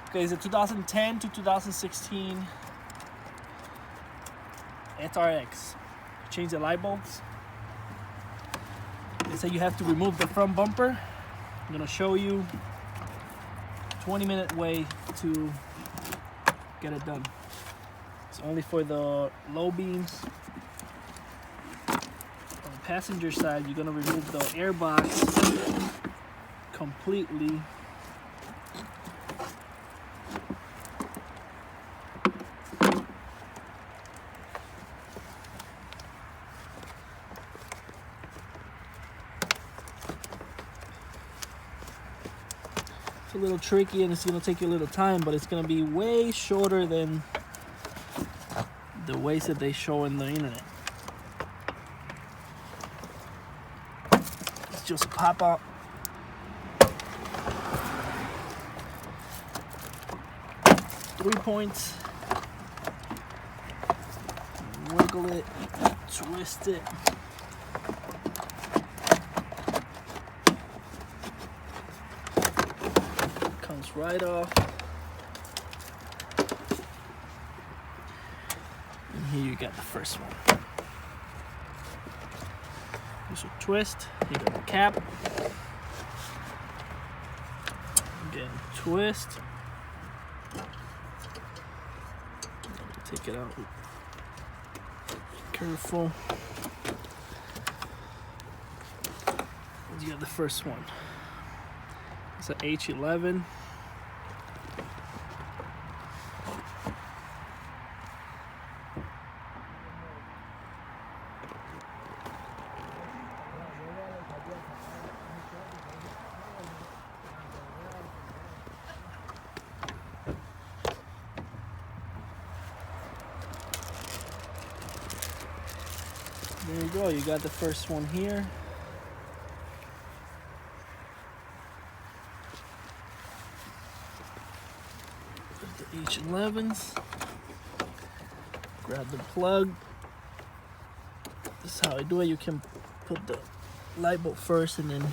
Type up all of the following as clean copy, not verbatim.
Okay, it's a 2010 to 2016 SRX. Change the light bulbs. They say you have to remove the front bumper. I'm gonna show you 20-minute way to get it done. It's only for the low beams. On the passenger side, you're gonna remove the air box completely. It's a little tricky and it's gonna take you a little time, but it's gonna be way shorter than the ways that they show in the internet. It's just pop up. Three points. Wiggle it, twist it. Comes right off. And here you got the first one. There's a twist. You got the cap. Again, twist. Take it out. Careful. You got the first one. It's an H11. There you go, you got the first one here. There's the H11s. Grab the plug. This is how I do it. You can put the light bulb first and then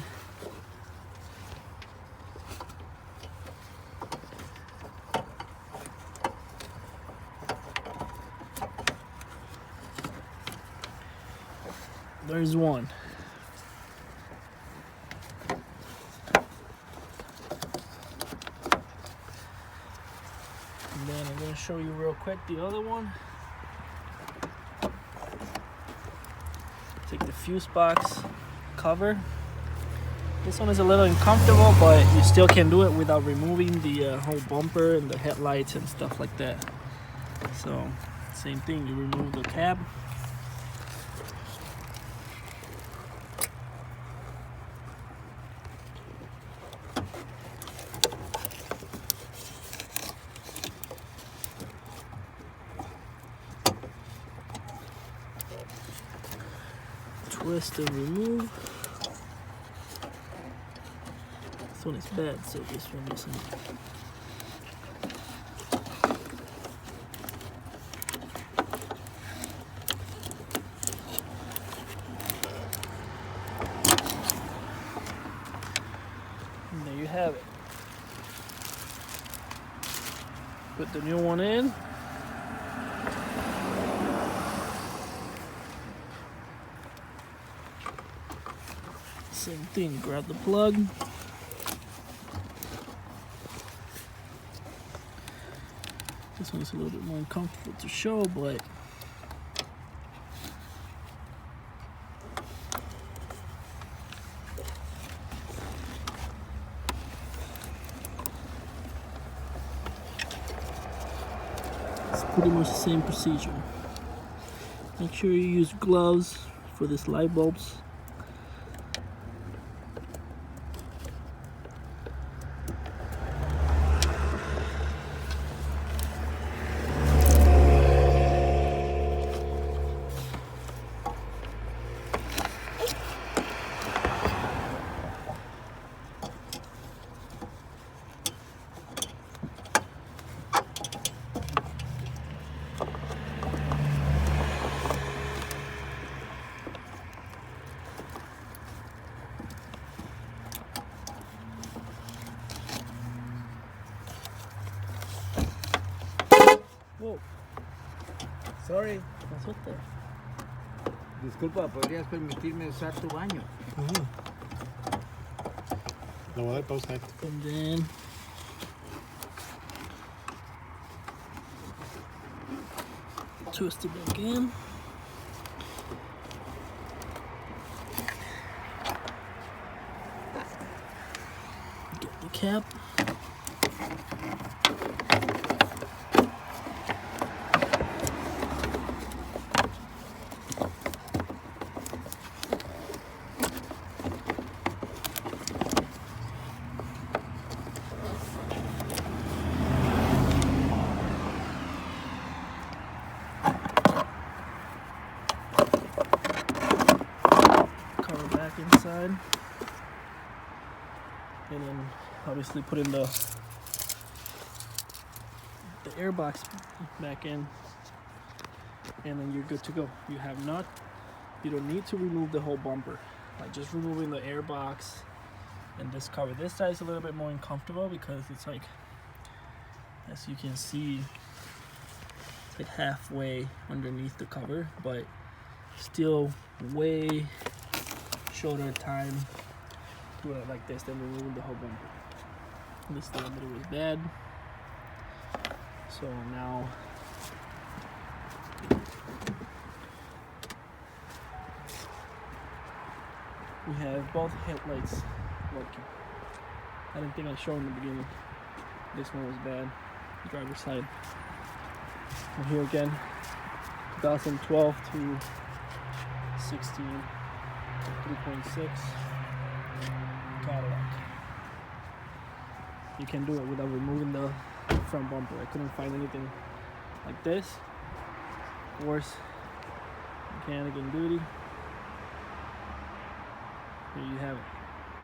there's one. And then I'm going to show you real quick the other one. Take the fuse box cover. This one is a little uncomfortable, but you still can do it without removing the whole bumper and the headlights and stuff like that. So, same thing, you remove the cap. Twist and remove. This one is bad, so this one isn't. And there you have it. Put the new one in. Same thing, grab the plug. This one's a little bit more uncomfortable to show, but it's pretty much the same procedure. Make sure you use gloves for these light bulbs. Whoa, Sorry. azote. Disculpa, ¿podrías permitirme usar tu baño? Lo voy a dar pausa. And then twist it back in. Get the cap. Cover back inside. And then obviously put in the air box back in, and then you're good to go. You don't need to remove the whole bumper. Like just removing the air box and this cover. This side is a little bit more uncomfortable because it's like, as you can see, it's like halfway underneath the cover, but still way shorter time doing it like this than removing the whole bumper. This diameter was bad, so now we have both headlights working. I didn't think I'd show in the beginning. This one was bad, driver's side. And here again, 2012 to 16, 3.6 Cadillac. You can do it without removing the front bumper. I couldn't find anything like this. Of course, mechanic in duty. Here you have it.